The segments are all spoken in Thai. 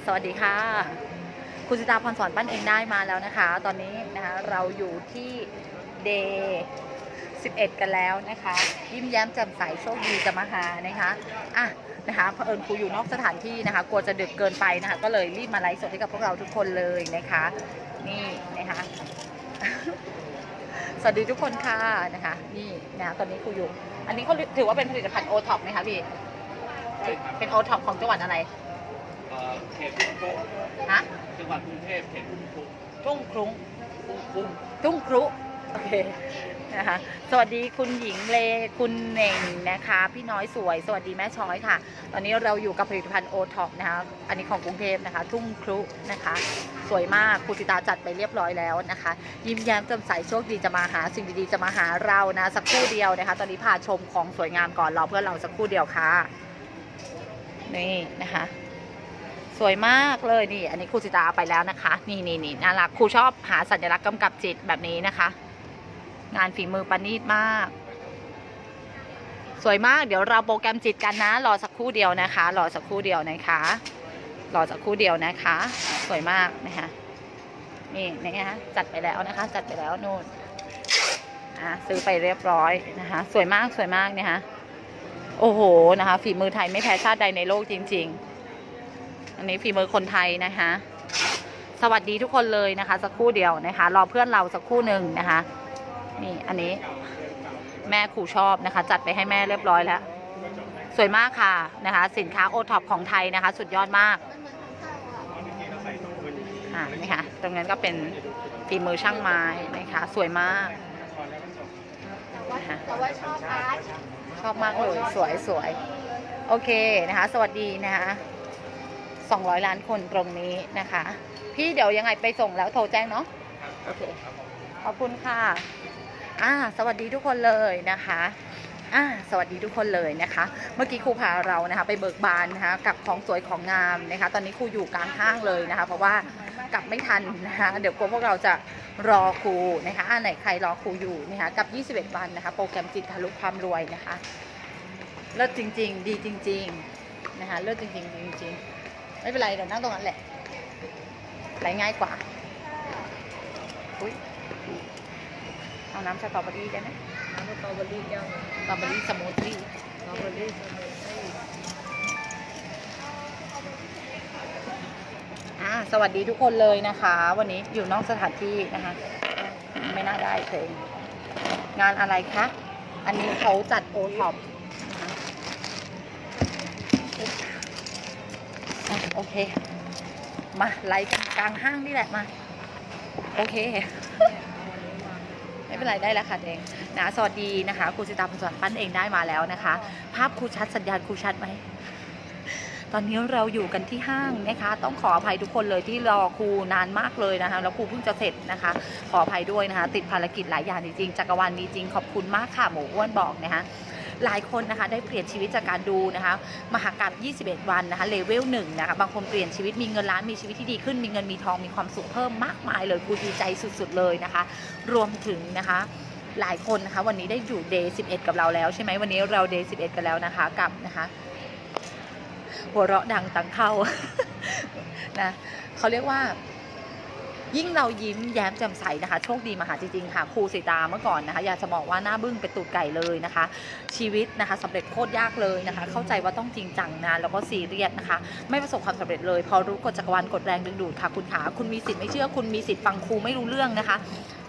สวัสดีค่ะคุณสิตาพรสอนปั้นเองได้มาแล้วนะคะตอนนี้นะคะเราอยู่ที่เดย์11กันแล้วนะคะยิ้มแย้มแจ่มใสโชคดีจะมาหานะคะนะคะเผอิญครูอยู่นอกสถานที่นะคะกลัวจะดึกเกินไปนะคะก็เลยรีบมาไลฟ์สดให้กับพวกเราทุกคนเลยนะคะนี่นะคะ สวัสดีทุกคนค่ะนะคะนี่นะคะตอนนี้ครูอยู่อันนี้เขาถือว่าเป็นผลิตภัณฑ์โอท็อปไหมคะพี่เป็นโอท็อปของจังหวัดอะไรเขตทุ่งครุฮะจังหวัดกรุงเทพเขตทุ่งครุ้งทุ่งทุ่งครุโอเคนะคะสวัสดีคุณหญิงเลคุณเน่งนะคะพี่น้อยสวยสวัสดีแม่ช้อยค่ะตอนนี้เราอยู่กับผลิตภัณฑ์โอท็อปนะคะอันนี้ของกรุงเทพนะคะทุ่งครุนะคะสวยมากครูสิตาจัดไปเรียบร้อยแล้วนะคะยิ้มแย้มแจ่มใสโชคดีจะมาหาสิ่งดีๆจะมาหาเรานะสักครู่เดียวนะคะตอนนี้พาชมของสวยงามก่อนรอเพื่อนเราสักครู่เดียวค่ะนี่นะคะสวยมากเลยนี่อันนี้ครูสิตาไปแล้วนะคะนี่น่ารักครูชอบหาสัญลักษณ์กำกับจิตแบบนี้นะคะงานฝีมือประณีตมากสวยมากเดี๋ยวเราโปรแกรมจิตกันนะรอสักครู่เดียวนะคะรอสักครู่เดียวนะคะรอสักครู่เดียวนะคะสวยมากนะคะนี่นะคะจัดไปแล้วนะคะจัดไปแล้วนู่นซื้อไปเรียบร้อยนะคะสวยมากเนี่ยค่ะโอ้โหนะคะฝีมือไทยไม่แพ้ชาติใดในโลกจริงๆอันนี้ฝีมือคนไทยนะคะสวัสดีทุกคนเลยนะคะสักครู่เดียวนะคะรอเพื่อนเราสักครู่หนึ่งนะคะนี่อันนี้แม่ครูชอบนะคะจัดไปให้แม่เรียบร้อยแล้วสวยมากค่ะนะคะสินค้าโอท็อปของไทยนะคะสุดยอดมากนี่ค่ะตรงนั้นก็เป็นฝีมือช่างไม้นะคะสวยมากแต่ว่าชอบอาร์ตชอบมากเลยสวยโอเคนะคะสวัสดีนะคะ200 ล้านคนตรงนี้นะคะพี่เดี๋ยวยังไงไปส่งแล้วโทรแจ้งเนาะโอเคขอบคุณค่ะสวัสดีทุกคนเลยนะคะสวัสดีทุกคนเลยนะคะเมื่อกี้ครูพาเรานะคะไปเบิกบานนะคะกับของสวยของงามนะคะตอนนี้ครูอยู่กลางห้างเลยนะคะเพราะว่ากลับไม่ทันนะคะเดี๋ยวพวกเราจะรอครูนะคะไหนใครรอครูอยู่นะคะกับ21 วันนะคะโปรแกรมจิตทะลุความรวยนะคะเลิศจริงๆดีจริงๆนะคะเลิศจริงๆไม่เป็นไรเดี๋ยวนั่งตรงนั้นแหละไปง่ายกว่าเอาน้ำสตรอเบอรี่ได้ไหมน้ำสตรอเบอรี่แก้วสตรอเบอรี่สมูทตี้สวัสดีทุกคนเลยนะคะวันนี้อยู่นอกสถานที่นะคะไม่น่าได้เลยงานอะไรคะอันนี้เขาจัดโอท็อปโอเคมาไลฟ์กลางห้างนี่แหละมาโอเคไม่เป็นไรได้แล้วค่ะเองนะสวัสดีนะคะครูสิตาพรสอนปั้นเองได้มาแล้วนะคะภาพครูชัดสัญญาณครูชัดไหมตอนนี้เราอยู่กันที่ห้างนะคะต้องขออภัยทุกคนเลยที่รอครูนานมากเลยนะคะแล้วครูเพิ่งจะเสร็จนะคะขออภัยด้วยนะคะติดภารกิจหลายอย่างจริงๆจักรวาลมีจริงขอบคุณมากค่ะหมูอ้วนบอกนะคะหลายคนนะคะได้เปลี่ยนชีวิตจากการดูนะคะมหากาพย์21 วันนะคะเลเวล1นะคะบางคนเปลี่ยนชีวิตมีเงินล้านมีชีวิตที่ดีขึ้นมีเงินมีทองมีความสุขเพิ่มมากมายเลยครูดีใจสุดๆเลยนะคะรวมถึงนะคะหลายคนนะคะวันนี้ได้อยู่เดย์11กับเราแล้วใช่ไหมวันนี้เราเดย์11กันแล้วนะคะกับนะคะหัวเราะดังตังเข้า นะเขาเรียกว่ายิ่งเรายิ้มแย้มแจ่มใสนะคะโชคดีมาหาจริงๆค่ะครูสิตาเมื่อก่อนนะคะอยากจะบอกว่าหน้าบึ้งเป็นตูดไก่เลยนะคะชีวิตนะคะสำเร็จโคตรยากเลยนะคะเข้าใจว่าต้องจริงจังนะแล้วก็ซีเรียสนะคะไม่ประสบความสำเร็จเลยพอรู้กฎจักรวาลกฎแรงดึงดูดค่ะคุณขาคุณมีสิทธิ์ไม่เชื่อคุณมีสิทธิ์ฟังครูไม่รู้เรื่องนะคะ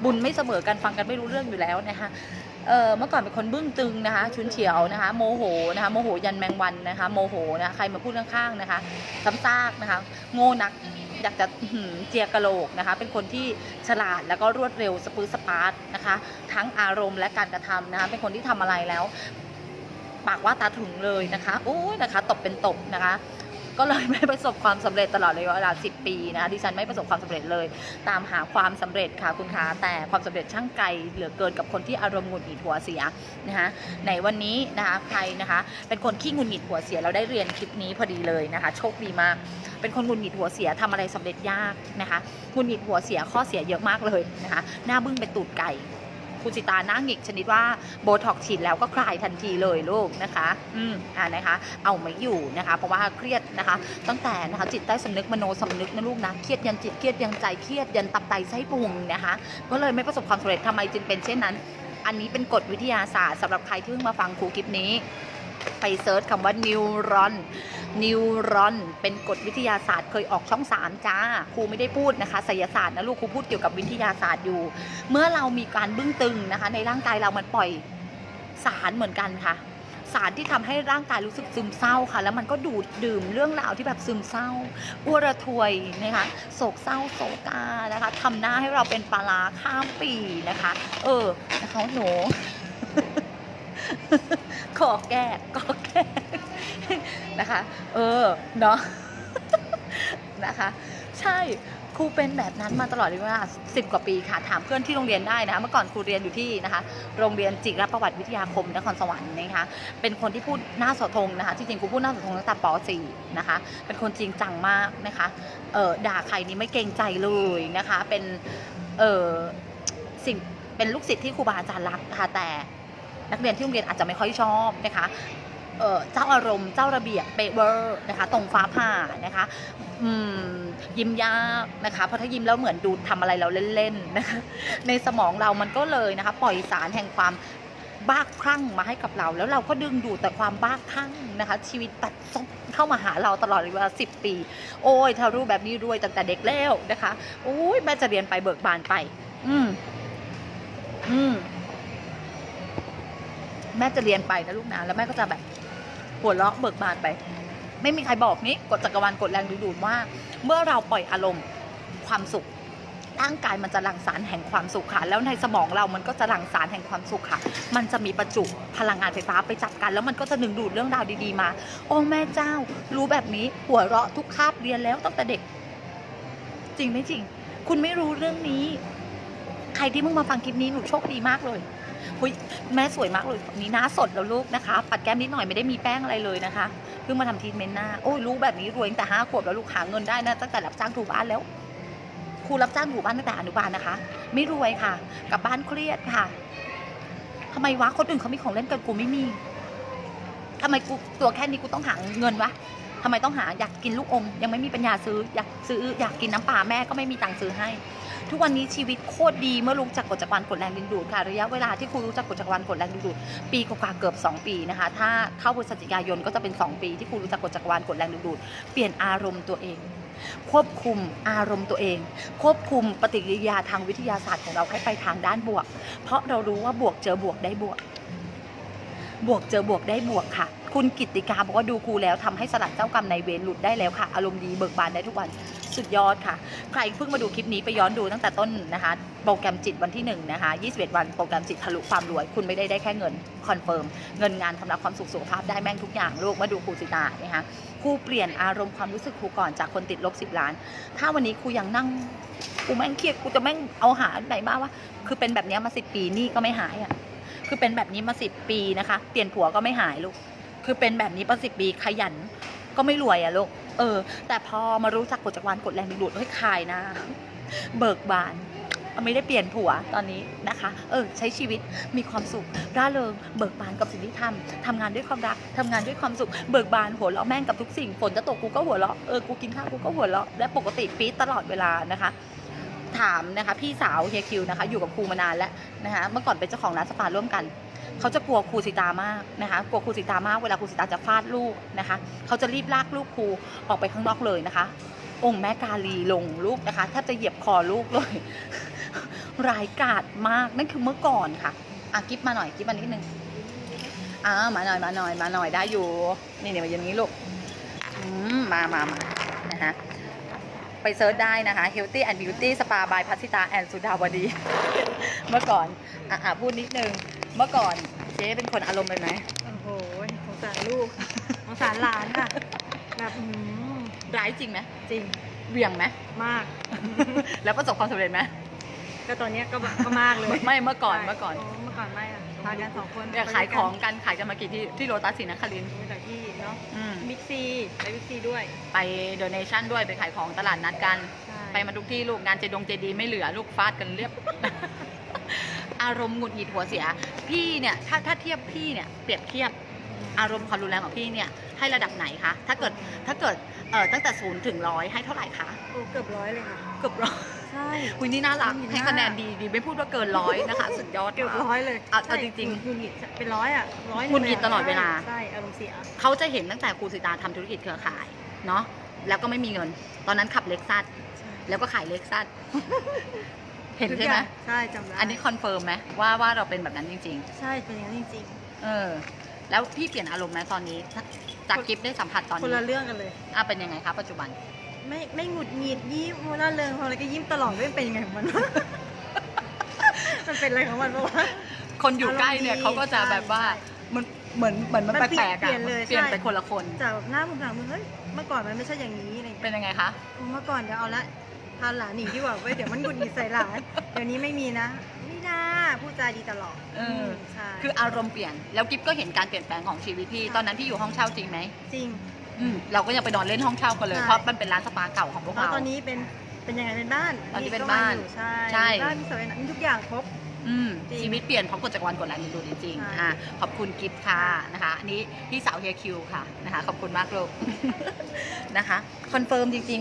บุญไม่เสมอกันฟังกันไม่รู้เรื่องอยู่แล้วนะคะเมื่อก่อนเป็นคนบึ้งตึงนะคะชุนเฉียวนะคะโมโหนะคะโมโหยันแมงวันนะคะโมโหนะใครมาพูดข้างๆนะคะซ้ำซากนะคะโง่นักอยากจะเจียกะโหลกนะคะเป็นคนที่ฉลาดแล้วก็รวดเร็วสปื้อสปาร์ตนะคะทั้งอารมณ์และการกระทำนะคะเป็นคนที่ทำอะไรแล้วปากว่าตาถึงเลยนะคะโอ้ยนะคะตบเป็นตบนะคะก็เลยไม่ประสบความสำเร็จตลอดเลยเวลา10 ปีนะคะดิฉันไม่ประสบความสำเร็จเลยตามหาความสำเร็จค่ะคุณคะแต่ความสำเร็จช่างไกลเหลือเกินกับคนที่อารมณ์หงุดหงิดหัวเสียนะคะในวันนี้นะคะใครนะคะเป็นคนขี้หงุดหงิดหัวเสียเราได้เรียนคลิปนี้พอดีเลยนะคะโชคดีมากเป็นคนหงุดหงิดหัวเสียทำอะไรสำเร็จยากนะคะหงุดหงิดหัวเสียข้อเสียเยอะมากเลยนะคะหน้าบึ้งเป็นตูดไก่ ครูสิตาหน้าหงิกชนิดว่าโบท็อกฉีดแล้วก็คลายทันทีเลยลูกนะคะนะคะเอาไม่อยู่นะคะเพราะว่าเครียดนะคะตั้งแต่นะคะจิตใต้สำนึกมโนสำนึกนะลูกนะเครียดยันจิตเครียดยันใจเครียดยันตับไตไส้พุงนะคะก็เลยไม่ประสบความสำเร็จทำไมจึงเป็นเช่นนั้นอันนี้เป็นกฎวิทยาศาสตร์สำหรับใครที่เพิ่งมาฟังครูคลิปนี้ไปเซิร์ชคำว่านิวรอนเป็นกฎวิทยาศาสตร์เคยออกช่อง3จ้าครูไม่ได้พูดนะคะไสยศาสตร์นะลูกครูพูดเกี่ยวกับวิทยาศาสตร์อยู่เมื่อเรามีการบึ้งตึงนะคะในร่างกายเรามันปล่อยสารเหมือนกันค่ะสารที่ทำให้ร่างกายรู้สึกซึมเศร้าค่ะแล้วมันก็ดูดดื่มเรื่องราวที่แบบซึมเศร้าอ้วระทวยนะคะโศกเศร้าโศกานะคะทำหน้าให้เราเป็นปลาร้าข้ามปีนะคะนะคะหนู ขอแก้นะคะเนาะ นะคะใช่ครูเป็นแบบนั้นมาตลอดเลยว่า10 กว่าปีค่ะถามเพื่อนที่โรงเรียนได้นะคะเมื่อก่อนครูเรียนอยู่ที่นะคะโรงเรียนจิรประวัติวิทยาคมนครสวรรค์นะคะเป็นคนที่พูดหน้าเสาธงนะคะจริงๆครูพูดหน้าเสาธงตั้งแต่ป .4 นะคะเป็นคนจริงจังมากนะคะด่าใครนี่ไม่เกรงใจเลยนะคะเป็นสิ่งเป็นลูกศิษย์ที่ครูบาอาจารย์รักค่ะแต่นักเรียนที่โรงเรียนอาจจะไม่ค่อยชอบนะคะเจ้าอารมณ์เจ้าระเบียบเปเวอร์นะคะตรงฟ้าผ่านะคะยิ้มยากนะคะเพราะถ้ายิ้มแล้วเหมือนดูทำอะไรเราเล่นๆนะคะในสมองเรามันก็เลยนะคะปล่อยสารแห่งความบ้าคลั่งมาให้กับเราแล้วเราก็ดึงดูดแต่ความบ้าคลั่งนะคะชีวิตตัดซบเข้ามาหาเราตลอดเวลา10 ปีโอ้ยถ้ารู้แบบนี้รวยตั้งแต่เด็กแล้วนะคะโอ้ยแม่จะเรียนไปเบิกบานไปแม่จะเรียนไปนะลูกนะแล้วแม่ก็จะแบบหัวเราะเบิกบานไปไม่มีใครบอกนี้กฎจักรวาลกฎแรงดึงดูดว่าเมื่อเราปล่อยอารมณ์ความสุขร่างกายมันจะหลั่งสารแห่งความสุขค่ะแล้วในสมองเรามันก็จะหลั่งสารแห่งความสุขค่ะมันจะมีประจุพลังงานไฟฟ้าไปจับกันแล้วมันก็จะดึงดูดเรื่องราวดีๆมาโอ้แม่เจ้ารู้แบบนี้หัวเราะทุกคาบเรียนแล้วตั้งแต่เด็กจริงไม่จริงคุณไม่รู้เรื่องนี้ใครที่เพิ่งมาฟังคลิปนี้หนูโชคดีมากเลยแม่สวยมากเลยนี่หน้าสดแล้วลูกนะคะปัดแก้มนิดหน่อยไม่ได้มีแป้งอะไรเลยนะคะเพิ่งมาทำทรีทเมนต์หน้าโอ้ยรู้แบบนี้รวยตั้งแต่5 ขวบแล้วลูกหาเงินได้นะตั้งแต่รับจ้างถูบ้านแล้วครูรับจ้างถูบ้านตั้งแต่อนุบาลนะคะไม่รวยค่ะกลับบ้านเครียดค่ะทำไมวะคนอื่นเขามีของเล่นกันกูไม่มีทำไมกูตัวแค่นี้กูต้องหาเงินวะทำไมต้องหาอยากกินลูกอมยังไม่มีปัญญาซื้ออยากกินน้ำปลาแม่ก็ไม่มีตังค์ซื้อให้ทุกวันนี้ชีวิตโคตรดีเมื่อรู้จักกฎจักรวาลกฎแรงดึงดูดค่ะระยะเวลาที่ครูรู้จักกฎจักรวาลกฎแรงดึงดูดปีกว่าเกือบ2 ปีนะคะถ้าเข้าพฤศจิกายนก็จะเป็น2 ปีที่ครูรู้จักกฎจักรวาลกฎแรงดึงดูดเปลี่ยนอารมณ์ตัวเองควบคุมอารมณ์ตัวเองควบคุมปฏิกิริยาทางวิทยาศาสตร์ของเราให้ไปทางด้านบวกเพราะเรารู้ว่าบวกเจอบวกได้บวกเจอบวกได้บวกค่ะคุณกิตติกาบอกว่าดูครูแล้วทำให้สลัดเจ้ากรรมนายเวรหลุดได้แล้วค่ะอารมณ์ดีเบิกบานได้ทุกวันสุดยอดค่ะใครเพิ่งมาดูคลิปนี้ไปย้อนดูตั้งแต่ต้นนะคะโปรแกรมจิตวันที่1นะคะ21 วันโปรแกรมจิตทะลุความรวยคุณไม่ได้แค่เงินคอนเฟิร์มเงินงานทำรับความสุขสุขภาพได้แม่งทุกอย่างลูกมาดูครูสิตานะคะครูเปลี่ยนอารมณ์ความรู้สึกครูก่อนจากคนติดลบ10 ล้านถ้าวันนี้ครูยังนั่งกูแม่งเครียดกูจะแม่งเอาหาไหนบ้างวะคือเป็นแบบนี้มา10 ปีนี่ก็ไม่หายอ่ะคือเป็นแบบนี้มา10 ปีนะคะเปลี่ยนผัวก็ไม่หายลูกคือเป็นแบบนี้มา10 ปีขยันก็ไม่รวยอะลูกแต่พอมารู้จักกฎจักรวาลกฎแรงดึงดูดเฮ้ยคายนะเบิกบานไม่ได้เปลี่ยนผัวตอนนี้นะคะใช้ชีวิตมีความสุขร่าเริงเบิกบานกับสิ่งที่ทำงานด้วยความรักทำงานด้วยความสุขเบิกบานหัวเราะแม่งกับทุกสิ่งฝนจะตกกูก็หัวเราะกูกินข้าวกูก็หัวเราะและปกติปี๊ดตลอดเวลานะคะถามนะคะพี่สาวเฮียคิวนะคะอยู่กับครูมานานแล้วนะคะเมื่อก่อนเป็นเจ้าของร้านสปาร่วมกันเขาจะกลัวครูสิตามากนะคะกลัวครูสิตามากเวลาครูสิตาจะฟาดลูกนะคะเขาจะรีบลากลูกครูออกไปข้างนอกเลยนะคะองค์แม่กาลีลงลูกนะคะแทบจะเหยียบคอลูกเลยร้ายกาจมากนั่นคือเมื่อก่อนค่ะกิ๊บมาหน่อยกิ๊บมานิดนึงมาหน่อยได้อยู่นี่มาอย่างนี้ลูกมานะคะไปเซิร์ชได้นะคะ Healthy and Beauty Spa by พัชิตาแอนสุดาวดี เมื่อก่อนพูดนิดนึงเมื่อก่อนเจ๊เป็นคนอารมณ์แบบไหนโอ้โหสงสารลูกสงสารหลานค่ะแบบร้ายจริงไหมจริงเบี่ยงไหมมาก แล้วประสบความสำเร็จไหมก็ตอนนี้ก็มากเลยไม่เมื่อก่อนไม่ค่ะพากัน2 คนขายของกันขายกันมากี่ที่โรตัสศรีนครินทร์มีหลายที่เนาะบิ๊กซีไปบิ๊กซีด้วยไปโดเนชั่นด้วยไปขายของตลาดนัดกันไปมาทุกที่ลูกงานเจดีไม่เหลือลูกฟาดกันเรียบ อารมณ์หงุดหงิดหัวเสียพี่เนี่ยถ้าเทียบพี่เนี่ยเปรียบเทียบอารมณ์ความรุนแรงของพี่เนี่ยให้ระดับไหนคะถ้าเกิดตั้งแต่0 ถึง 100ให้เท่าไหร่คะ โอ้เกือบ100เลยค่ะ เกือบร้อย ใช่ คุณนี่น่ารัก หงุดหงิด ให้ มาก คะแนนดีไม่พูดว่าเกิน100นะคะสุดยอด เกือบ ค่ะ 100เลย เอาจริง หงุดหงิดเป็น100อ่ะ100 หงุดหงิดตลอดเวลา ใช่อารมณ์เสีย เขาจะเห็นตั้งแต่ครูสิตาทำธุรกิจเครือข่ายเนาะแล้วก็ไม่มีเงิน ตอนนั้นขับเล็กซัสแล้วก็ขายเล็กซัส เห็นใช่ไหม ใช่จำได้ อันนี้คอนเฟิร์มไหมว่าเราเป็นแบบนั้นจริง ใช่เป็นอย่างนั้นจริง ๆ แล้วพี่เปลี่ยนอารมณ์ไหมตอนนี้จากกิฟได้สัมผัสตอน ๆ คน นี้ ละเรื่องกันเลย เป็นยังไงคะปัจจุบัน ไม่หงุดหงิดยิ้มร่าเริงพออะไรก็ยิ้มตลอดไม่เป็นยังไงของมัน มันเป็นอะไรของมันปะวะ คนอยู่ใกล้เนี่ย อารมณ์ดี เขาก็จะแบบว่า ใช่ มันเหมือนมัน มัน แปลกๆ เปลี่ อะ ยนเลย เปลี่ยน ใช่ ไปคนละคน จากหน้าผมถามมึงเฮ้ยเมื่อก่อนมันไม่ใช่อย่างนี้อะไร เป็น เงี้ย ยังไงคะ เมื่อก่อนเดี๋ยวเอาละพาหลานหนีดีกว่าเว้ยเดี๋ยวมันหงุดหงิดใส่หลานเดี๋ยวนี้ไม่มีนะไม่น่าพูดจาดีตลอดใช่ คืออารมณ์เปลี่ยนแล้วกิฟก็เห็นการเปลี่ยนแปลงของชีวิตพี่ตอนนั้นพี่อยู่ห้องเช่าจริงไหม จริง เราก็ยังไปนอนเล่นห้องเช่ากันเลย ใช่ เพราะมันเป็นร้านสปาเก่าของพวก แล้ว เรา ตอนนี้เป็นยังไงเป็นบ้าน ตอนนี้เป็น ก็ม บ้าน อยู่ใช่ ใช่ บ้านมีสระว่ายน้ำมีทุกอย่างครบ จริง ชีวิตเปลี่ยนเพราะกฎจักรวาลกดแรงดึงดูดจริง ใช่ ๆขอบคุณกิฟค่ะนะคะอันนี้พี่สาวเฮียคิวค่ะนะคะขอบคุณมากลูก นะคะคอนเฟิร์มจริง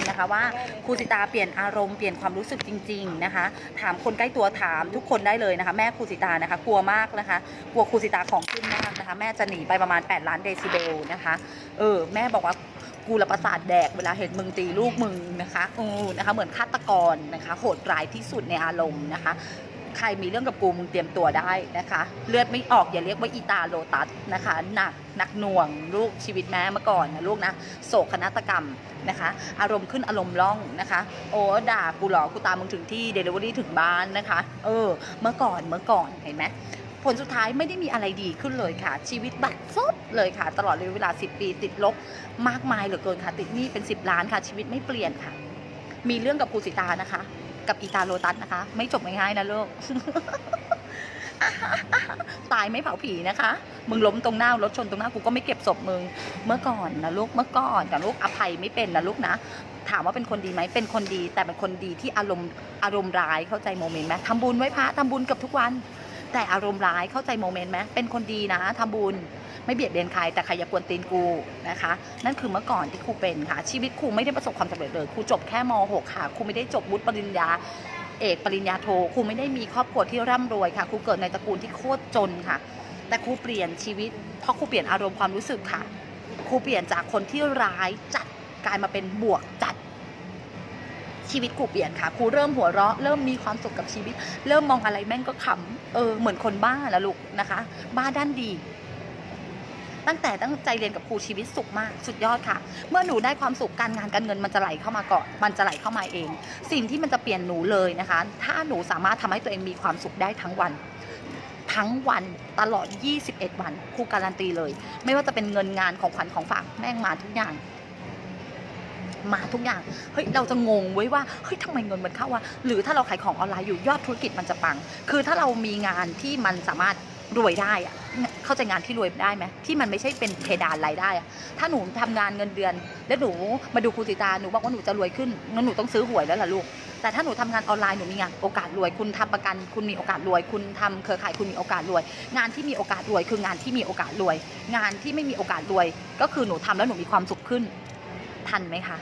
ๆนะคะว่าครูสิตาเปลี่ยนอารมณ์เปลี่ยนความรู้สึกจริงๆนะคะถามคนใกล้ตัวถามทุกคนได้เลยนะคะแม่ครูสิตานะคะกลัวมากนะคะกลัวครูสิตาของขึ้นมากนะคะแม่จะหนีไปประมาณ8 ล้านเดซิเบลนะคะแม่บอกว่ากูละประสาทแดกเวลาเห็นมึงตีลูกมึงนะคะนะคะเหมือนฆาตกรนะคะโหดร้ายที่สุดในอารมณ์นะคะใครมีเรื่องกับกูมึงเตรียมตัวได้นะคะเลือดไม่ออกอย่าเรียกว่าอีตาโลตัสนะคะหนักหน่วงลูกชีวิตแม่เมื่อก่อนนะลูกนะโศกนาฏกรรมนะคะอารมณ์ขึ้นอารมณ์ล่องนะคะโอ้ด่ากูเหรอกูตามมึงถึงที่เดลิเวอรี่ถึงบ้านนะคะเมื่อก่อนเห็นไหมผลสุดท้ายไม่ได้มีอะไรดีขึ้นเลยค่ะชีวิตบัดซบเลยค่ะตลอดระยะเวลา10 ปีติดลบมากมายเหลือเกินค่ะติดหนี้เป็น10 ล้านค่ะชีวิตไม่เปลี่ยนค่ะมีเรื่องกับครูสิตานะคะกับอีตาโลตัสนะคะไม่จบง่ายๆนะลูก ตายไม่เผาผีนะคะมึงล้มตรงหน้ารถชนตรงหน้ากูก็ไม่เก็บศพมึงเมื่อก่อนนะลูกเมื่อก่อนแต่ลูกอภัยไม่เป็นนะลูกนะถามว่าเป็นคนดีไหมเป็นคนดีแต่เป็นคนดีที่อารมณ์ร้ายเข้าใจโมเมนต์ไหมทำบุญไว้พระทำบุญกับทุกวันแต่อารมณ์ร้ายเข้าใจโมเมนต์ไหมเป็นคนดีนะทำบุญไม่เบียดเบียนใครแต่ใครอย่ากวนตีนกูนะคะนั่นคือเมื่อก่อนที่ครูเป็นค่ะชีวิตครูไม่ได้ประสบความสำเร็จเลยครูจบแค่ม.6 ค่ะครูไม่ได้จบวุฒิปริญญาเอกปริญญาโทครูไม่ได้มีครอบครัวที่ร่ำรวยค่ะครูเกิดในตระกูลที่โคตรจนค่ะแต่ครูเปลี่ยนชีวิตเพราะครูเปลี่ยนอารมณ์ความรู้สึกค่ะครูเปลี่ยนจากคนที่ร้ายจัดกลายมาเป็นบวกจัดชีวิตครูเปลี่ยนค่ะครูเริ่มหัวเราะเริ่มมีความสุขกับชีวิตเริ่มมองอะไรแม่งก็ขำเหมือนคนบ้าแล้วลูกนะคะบ้าด้านดีตั้งใจเรียนกับครูชีวิตสุขมากสุดยอดค่ะเมื่อหนูได้ความสุขการงานการเงินมันจะไหลเข้ามาก่อนมันจะไหลเข้ามาเองสิ่งที่มันจะเปลี่ยนหนูเลยนะคะถ้าหนูสามารถทำให้ตัวเองมีความสุขได้ทั้งวันตลอด21 วันครูการันตีเลยไม่ว่าจะเป็นเงินงานของขวัญของฝากแม่งมาทุกอย่างเฮ้ยเราจะงงไว้ว่าเฮ้ยทำไมเงินมันเข้าวะหรือถ้าเราขายของออนไลน์อยู่ยอดธุรกิจมันจะปังคือถ้าเรามีงานที่มันสามารถรวยได้อะเข้าใจงานที่รวยได้ไหมที่มันไม่ใช่เป็นเพดานรายได้อะถ้าหนูทำงานเงินเดือนแล้วหนูมาดูครูสิตาหนูบอกว่าหนูจะรวยขึ้นงั้นหนูต้องซื้อหวยแล้วล่ะลูกแต่ถ้าหนูทำงานออนไลน์หนูมีโอกาสรวยคุณทำประกันคุณมีโอกาสรวยคุณทำเครือข่ายคุณมีโอกาสรวยงานที่มีโอกาสรวยคืองานที่มีโอกาสรวยงานที่ไม่มีโอกาสรวย ก็คือหนูทำแล้วหนูมีความสุขขึ้นทันไหมคะ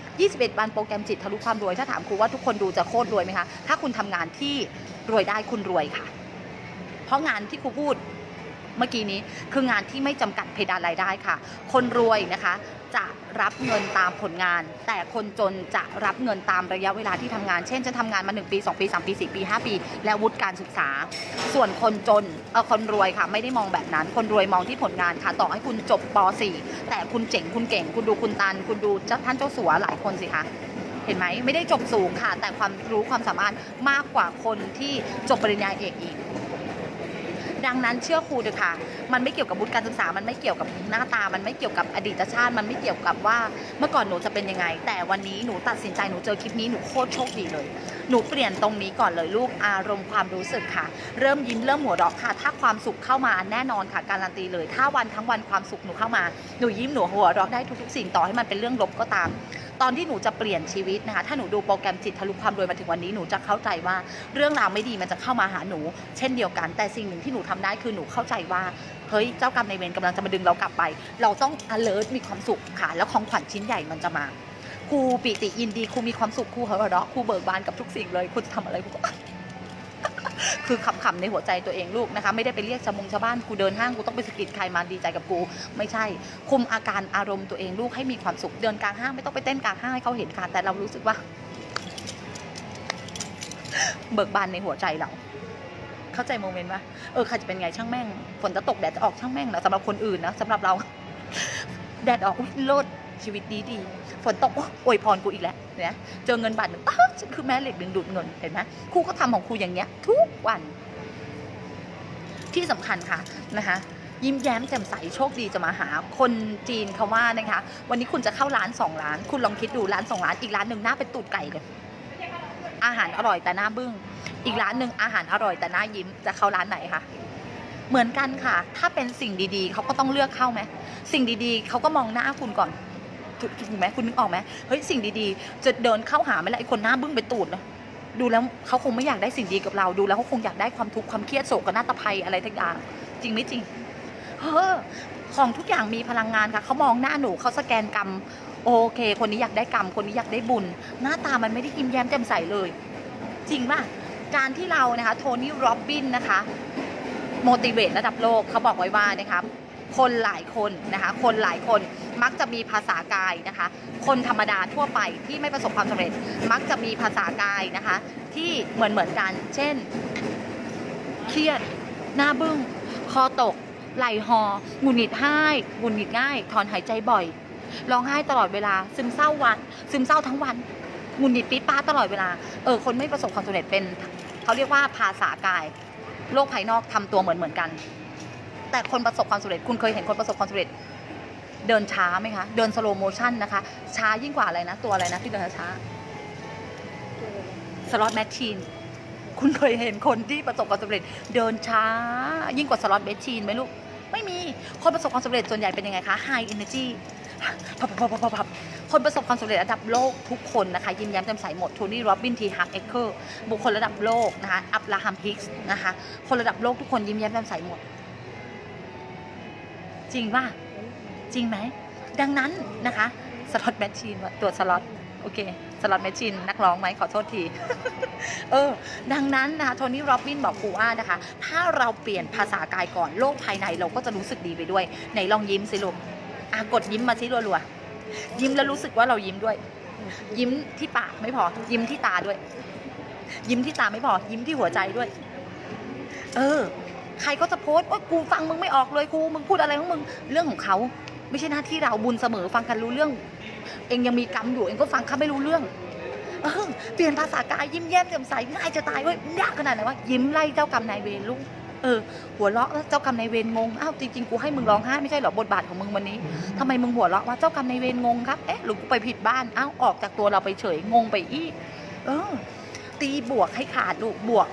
21 วันโปรแกรมจิตทะลุความรวยถ้าถามครูว่าทุกคนดูจะโคตรรวยไหมคะถ้าคุณทำงานที่รวยได้คุณรวยค่ะเพราะงานที่ครูพูดเมื่อกี้นี้คืองานที่ไม่จำกัดเพดานรายได้ค่ะคนรวยนะคะจะรับเงินตามผลงานแต่คนจนจะรับเงินตามระยะเวลาที่ทำงานเช่นจะทำงานมา1 ปี 2 ปี 3 ปี 4 ปี 5 ปีและวุฒิการศึกษาส่วนคนจนคนรวยค่ะไม่ได้มองแบบนั้นคนรวยมองที่ผลงานค่ะต่อให้คุณจบป .4 แต่คุณเจ๋งคุณเก่งคุณดูคุณตันคุณดูท่านเจ้าสัวหลายคนสิคะเห็นไหมไม่ได้จบสูงค่ะแต่ความรู้ความสามารถมากกว่าคนที่จบปริญญาเอกอีกดังนั้นเชื่อครูเถอะค่ะมันไม่เกี่ยวกับวุฒิการศึกษามันไม่เกี่ยวกับหน้าตามันไม่เกี่ยวกับอดีตชาติมันไม่เกี่ยวกับว่าเมื่อก่อนหนูจะเป็นยังไงแต่วันนี้หนูตัดสินใจหนูเจอคลิปนี้หนูโคตรโชคดีเลยหนูเปลี่ยนตรงนี้ก่อนเลยลูกอารมณ์ความรู้สึกค่ะเริ่มยิ้มเริ่มหัวเราะค่ะถ้าความสุขเข้ามาแน่นอนค่ะการันตีเลยถ้าวันทั้งวันความสุขหนูเข้ามาหนูยิ้มหนูหัวเราะได้ทุกๆสิ่งต่อให้มันเป็นเรื่องลบก็ตาม ตอนที่หนูจะเปลี่ยนชีวิตนะคะถ้าหนูดูโปรแกรมจิตทะลุความรวยมาถึงวันนี้หนูจะเข้าใจว่าเรื่องราวไม่ดีมันจะเข้ามาหาหนูเช่นเดียวกันแต่สิ่งหนึ่งที่หนูทำได้คือหนูเข้าใจว่าเฮ้ยเจ้ากรรมนายเวรกำลังจะมาดึงเรากลับไปเราต้อง alert มีความสุขค่ะแล้วของขวัญชิ้นใหญ่มันจะมาครูปิติยินดีครูมีความสุขครูหัวเราะครูเบิกบานกับทุกสิ่งเลยครูจะทำอะไรครูก็ คือขำๆในหัวใจตัวเองลูกนะคะไม่ได้ไปเรียกชาวบ้านกูเดินห้างกูต้องไปสะกิดใครมาดีใจกับกูไม่ใช่คุมอาการอารมณ์ตัวเองลูกให้มีความสุขเดินกลางห้างไม่ต้องไปเต้นกลางห้างให้เขาเห็นค่ะแต่เรารู้สึกว่า เบิกบานในหัวใจเราเข้าใจโมเมนต์ปะใครจะเป็นไงช่างแม่งฝนจะตกแดดจะออกช่างแม่งนะสำหรับคนอื่นนะสำหรับเรา แดดออกโลดชีวิตดีฝนตกอวยพรกูอีกแล้วเนี่ยเจอเงินบาทหนึ่งฉันคือแม่เหล็กดึงดูดเงินเห็นไหมครูก็ทำของครูอย่างเงี้ยทุกวันที่สำคัญค่ะนะคะยิ้มแย้มแจ่มใสโชคดีจะมาหาคนจีนเขาว่านะคะวันนี้คุณจะเข้าร้าน2 ร้านคุณลองคิดดูร้าน2 ร้านอีกร้านหนึ่งหน้าเป็นตูดไก่เลยอาหารอร่อยแต่หน้าบึ้งอีกร้านหนึ่งอาหารอร่อยแต่หน้ายิ้มจะเข้าร้านไหนคะเหมือนกันค่ะถ้าเป็นสิ่งดีๆเขาก็ต้องเลือกเข้าไหมสิ่งดีๆเขาก็มองหน้าคุณก่อนถูกไหมคุณนึกออกไหมเฮ้ยสิ่งดีๆจะเดินเข้าหาไม่ละไอ้คนหน้าบึ้งไปตูดนะดูแล้วเขาคงไม่อยากได้สิ่งดีกับเราดูแล้วเขาคงอยากได้ความทุกข์ความเครียดโศกนาฏภัยอะไรทั้งอย่างจริงไม่จริงของทุกอย่างมีพลังงานค่ะเขามองหน้าหนูเขาสแกนกรรมโอเคคนนี้อยากได้กรรมคนนี้อยากได้บุญหน้าตามันไม่ได้ยิ้มแย้มแจ่มใสเลยจริงป่ะการที่เรานะคะโทนี่โรบบินนะคะโมติเวตระดับโลกเขาบอกไว้ว่านะคะคนหลายคนนะคะคนหลายคนมักจะมีภาษากายนะคะคนธรรมดาทั่วไปที่ไม่ประสบความสำเร็จมักจะมีภาษากายนะคะที่เหมือนกันเช่นเครียดหน้าบึ้งคอตกไหลหอหงุดหงิดหงุดหงิดง่ายถอนหายใจบ่อยร้องไห้ตลอดเวลาซึมเศร้าทั้งวันหงุดหงิดปี๊ดป้าตลอดเวลาคนไม่ประสบความสำเร็จเป็นเขาเรียกว่าภาษากายโลกภายนอกทำตัวเหมือนกันแต่คนประสบความสำเร็จคุณเคยเห็นคนประสบความสำเร็จเดินช้าไหมคะเดินสโลโมชั่นนะคะช้ายิ่งกว่าอะไรนะตัวอะไรนะที่เดินช้าสล็อตแมชชีนคุณเคยเห็นคนที่ประสบความสำเร็จเดินช้ายิ่งกว่าสล็อตแมชชีนไหมลูกไม่มีคนประสบความสำเร็จส่วนใหญ่เป็นยังไงคะ High Energy พับคนประสบความสำเร็จระดับโลกทุกคนนะคะยิ้มแย้มแจ่มใสหมดโทนี่โรบินทีฮักเอ็กเคอร์บุคคลระดับโลกนะคะอับราฮัมฮิกส์นะคะคนระดับโลกทุกคนยิ้มแย้มแจ่มใสหมดจริงป่ะจริงไหมดังนั้นนะคะสล็อตแมชชีนตัวสล็อตโอเคสล็อตแมชชีนนักร้องไหมขอโทษที ดังนั้นนะคะโทนี่โรบินบอกครูว่านะคะถ้าเราเปลี่ยนภาษากายก่อนโลกภายในเราก็จะรู้สึกดีไปด้วยไหนลองยิ้มสิลูกกดยิ้มมาสิรัวๆยิ้มแล้วรู้สึกว่าเรายิ้มด้วยยิ้มที่ปากไม่พอยิ้มที่ตาด้วยยิ้มที่ตาไม่พอยิ้มที่หัวใจด้วยใครก็จะโพสต์ว่ากูฟังมึงไม่ออกเลยกูมึงพูดอะไรของมึงเรื่องของเขาไม่ใช่หน้าที่เราบุญเสมอฟังกันรู้เรื่องเองยังมีกรรมอยู่เองก็ฟังเขาไม่รู้เรื่องเปลี่ยนภาษากายยิ้มแย้มแจ่มใสง่ายจะตายเว้ยยากขนาดไหนวะยิ้มไล่เจ้ากรรมนายเวรลูกหัวเราะเจ้ากรรมนายเวรงงจริงๆกูให้มึงร้องไห้ไม่ใช่หรอบทบาทของมึงวันนี้ทำไมมึงหัวเราะว่าเจ้ากรรมนายเวรงงครับหรือกูไปผิดบ้านออกจากตัวเราไปเฉยงงไปอีกตีบวกให้ขาดลูกบวก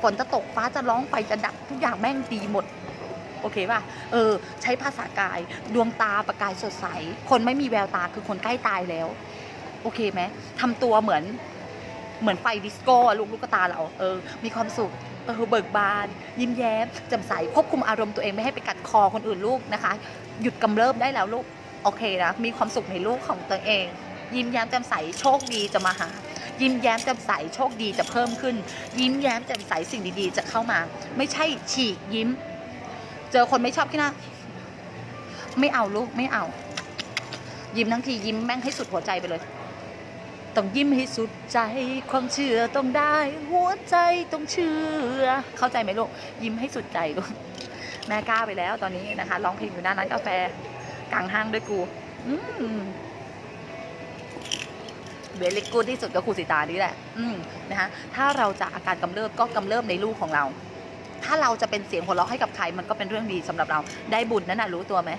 ฝนจะตกฟ้าจะร้องไฟจะดับทุกอย่างแม่งดีหมดโอเคป่ะใช้ภาษากายดวงตาประกายสดใสคนไม่มีแววตาคือคนใกล้ตายแล้วโอเคไหมทำตัวเหมือนไฟดิสโก้ลูกตาเรามีความสุขเบิกบานยิ้มแย้มแจ่มใสควบคุมอารมณ์ตัวเองไม่ให้ไปกัดคอคนอื่นลูกนะคะหยุดกำเริบได้แล้วลูกโอเคนะมีความสุขในลูกของตัวเองยิ้มแย้มแจ่มใสโชคดีจะมาหายิ้มแย้มแจ่มใสโชคดีจะเพิ่มขึ้นยิ้มแย้มแจ่มใสสิ่งดีๆจะเข้ามาไม่ใช่ฉีกยิ้มเจอคนไม่ชอบที่หน้าไม่เอาลูกไม่เอายิ้มทั้งทียิ้มแม่งให้สุดหัวใจไปเลยต้องยิ้มให้สุดใจความเชื่อต้องได้หัวใจต้องเชื่อเข้าใจไหมลูกยิ้มให้สุดใจลูกแม่กล้าไปแล้วตอนนี้นะคะร้องเพลงอยู่หน้าร้านกาแฟกลางห้างด้วยกูเบลลิกูที่สุดก็ครูสิตานี่แหละนะคะถ้าเราจะอาการกำเริบก็กำเริบในลูกของเราถ้าเราจะเป็นเสียงหัวเราะให้กับใครมันก็เป็นเรื่องดีสำหรับเราได้บุญนั่นน่ะรู้ตัวไหม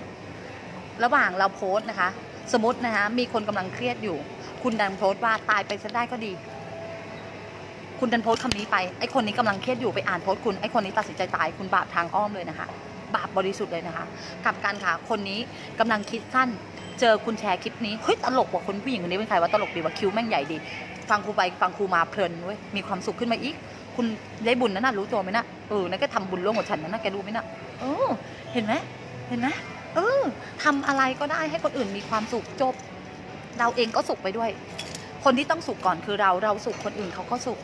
ระหว่างเราโพสต์นะคะสมมตินะคะมีคนกำลังเครียดอยู่คุณดันโพสต์ว่าตายไปซะได้ก็ดีคุณดันโพสต์คำนี้ไปไอ้คนนี้กำลังเครียดอยู่ไปอ่านโพสต์คุณไอ้คนนี้ตัดสินใจตายคุณบาปทางอ้อมเลยนะคะบาปบริสุทธิ์เลยนะคะกลับกันค่ะคนนี้กำลังคิดสั้น เจอคุณแชร์คลิปนี้เฮ้ยตลกว่ะคนผู้หญิงคนนี้เป็นใครวะตลกดีว่ะคิ้วแม่งใหญ่ดีฟังครูไปฟังครูมาเพลินเว้ยมีความสุขขึ้นมาอีกคุณได้บุญนะน่ะรู้ตัวไหมนะนั่นก็ทำบุญร่วมกับฉันนะแกรู้ไหมนะเห็นไหมทำอะไรก็ได้ให้คนอื่นมีความสุขจบเราเองก็สุขไปด้วยคนที่ต้องสุขก่อนคือเราสุขคนอื่นเขาก็สุข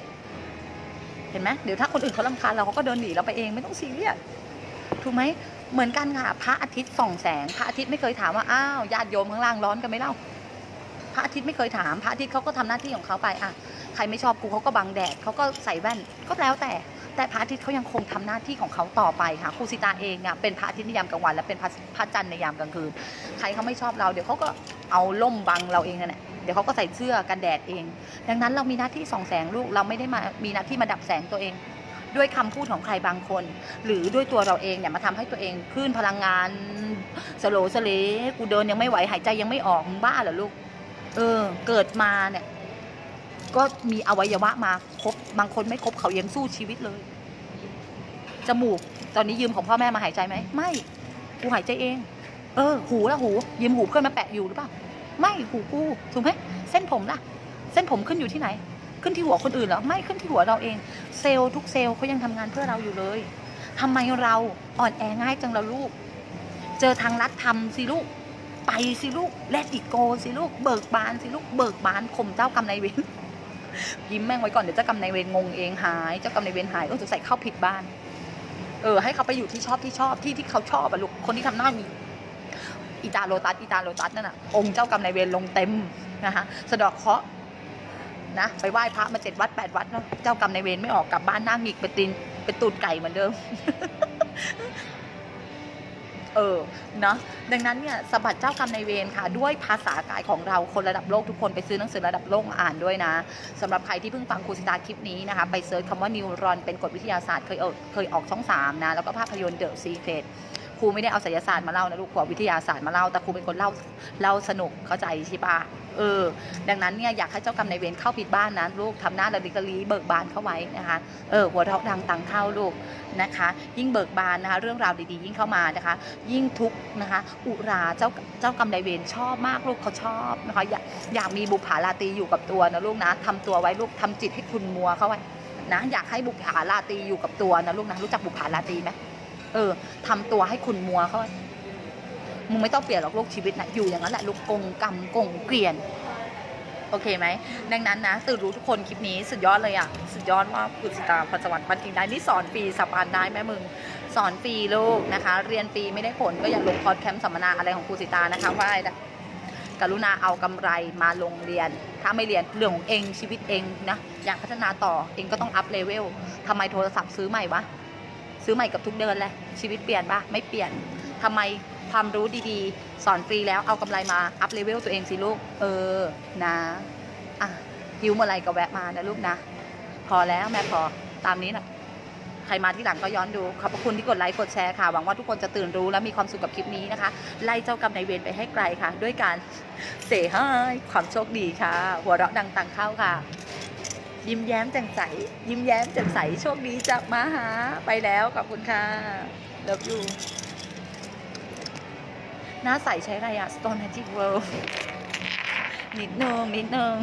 เห็นไหมเดี๋ยวถ้าคนอื่นเขารำคาญเราเขาก็เดินหนีเราไปเองไม่ต้องซีเรียสถูกไหมเหมือนกันค่ะพระอาทิตย์ส่องแสงพระอาทิตย์ไม่เคยถามว่าอ้าวญาติโยมข้างล่างร้อนกันไหมเล่าพระอาทิตย์ไม่เคยถามพระอาทิตย์เขาก็ทำหน้าที่ของเขาไปอ่ะใครไม่ชอบกูเขาก็บังแดดเขาก็ใส่แว่นก็แล้วแต่พระอาทิตย์เขายังคงทำหน้าที่ของเขาต่อไปค่ะครูสิตาเองอ่ะเป็นพระอาทิตย์ในยามกลางวันและเป็นพระจันทร์ในยามกลางคืนใครเขาไม่ชอบเราเดี๋ยวเขาก็เอาล่มบังเราเองนั่นแหละเดี๋ยวเขาก็ใส่เสื้อกันแดดเองดังนั้นเรามีหน้าที่ส่องแสงลูกเราไม่ได้มีหน้าที่มาดับแสงตัวเองด้วยคำพูดของใครบางคนหรือด้วยตัวเราเองเนี่ยมาทำให้ตัวเองขึ้นพลังงานสโลสเลกูเดินยังไม่ไหวหายใจยังไม่ออกมึงบ้าเหรอลูกเกิดมาเนี่ยก็มีอวัยวะมาครบบางคนไม่ครบเขายังสู้ชีวิตเลยจมูกตอนนี้ยืมของพ่อแม่มาหายใจไหมไม่กูหายใจเองหูละหูยืมหูเพื่อนมาแปะอยู่หรือเปล่าไม่หูกูถูกไหมเส้นผมล่ะเส้นผมขึ้นอยู่ที่ไหนขึ้นที่หัวคนอื่นเหรอไม่ขึ้นที่หัวเราเองเซลล์ทุกเซลล์เขายังทำงานเพื่อเราอยู่เลยทำไมเราอ่อนแอง่ายจังเราลูกเจอทางลัดทำสิลูกไปสิลูกแลดอีโกสิลูกเบิกบานสิลูกเบิกบานข่มเจ้ากรรมนายเวรยิ้มแม่งไว้ก่อนเดี๋ยวเจ้ากรรมนายเวรงงเองหายเจ้ากรรมนายเวรหายจะใส่เข้าผิดบ้านให้เขาไปอยู่ที่ชอบที่เขาชอบอะลูกคนที่ทำหน้ามีอีตาโลตัสนั่นน่ะองค์เจ้ากรรมนายเวรลงเต็มนะคะสะดอกเคราะห์นะไปไหว้พระมา7 วัด 8 วัดแล้วเจ้ากรรมนายเวรไม่ออกกลับบ้านนั่งอีกเป็นตูดไก่เหมือนเดิม เนาะดังนั้นเนี่ยสะบัดเจ้ากรรมนายเวรค่ะด้วยภาษากายของเราคนระดับโลกทุกคนไปซื้อหนังสือระดับโลกอ่านด้วยนะสำหรับใครที่เพิ่งฟังครูสิตาคลิปนี้นะคะไปเซิร์ชคำว่านิวรอนเป็นกฎวิทยาศาสตร์เคยออกช่อง3นะแล้วก็ภาพยนตร์ The Secret ครูไม่ได้เอาไสยศาสตร์มาเล่านะลูกครูวิทยาศาสตร์มาเล่าแต่ครูเป็นคนเล่าสนุกเข้าใจใช่ปะดังนั้นเนี่ยอยากให้เจ้ากรรมนายเวรเข้าผิดบ้านนะลูกทำหน้าระลิกะลีเบิกบานเข้าไว้นะคะหัวเราะดังตังเข้าลูกนะคะยิ่งเบิกบานนะคะเรื่องราวดีๆยิ่งเข้ามานะคะยิ่งทุกข์นะคะอุราเจ้ากรรมนายเวรชอบมากลูกเขาชอบนะคะอยากมีบุปผาราตรีอยู่กับตัวนะลูกนะทำตัวไว้ลูกทำจิตให้คุณมัวเข้าไว้นะอยากให้บุปผาราตรีอยู่กับตัวนะลูกนะรู้จักบุปผาราตรีไหมทำตัวให้คุณมัวเข้าไว้มึงไม่ต้องเปลี่ยนหรอกลูกชีวิตนะอยู่อย่างนั้นแหละลูกกงกรรมกงเกลียนโอเคไหมดังนั้นนะตื่นรู้ทุกคนคลิปนี้สุดยอดเลยอ่ะสุดยอดว่าครูสิตาพรสวรรค์ปันจริงได้นี่สอนฟรีสปานได้แม่มึงสอนฟรีลูกนะคะเรียนฟรีไม่ได้ผลก็อย่าลงคอร์สแคมป์สัมมนาอะไรของครูสิตานะคะว่าอะไรกรุณาเอากำไรมาลงเรียนถ้าไม่เรียนเรื่องของเองชีวิตเองนะอยากพัฒนาต่อเองก็ต้องอัพเลเวลทำไมโทรศัพท์ซื้อใหม่วะซื้อใหม่กับทุกเดือนเลยชีวิตเปลี่ยนปะไม่เปลี่ยนทำไมความรู้ดีๆสอนฟรีแล้วเอากำไรมาอัพเลเวลตัวเองสิลูกนะหิวเมื่อไรก็แวะมานะลูกนะพอแล้วแม่พอตามนี้นะใครมาที่หลังก็ย้อนดูขอบคุณที่กดไลค์กดแชร์ค่ะหวังว่าทุกคนจะตื่นรู้และมีความสุขกับคลิปนี้นะคะไล่เจ้ากรรมนายเวรไปให้ไกลค่ะด้วยการเสให้ความโชคดีค่ะหัวเราะดังตังเข้าค่ะยิ้มแย้มแจ่มใสโชคดีจากมาหาไปแล้วขอบคุณค่ะเลิฟยูหน้าใสใช้อะไรอะ Stone Magic World นิดนึง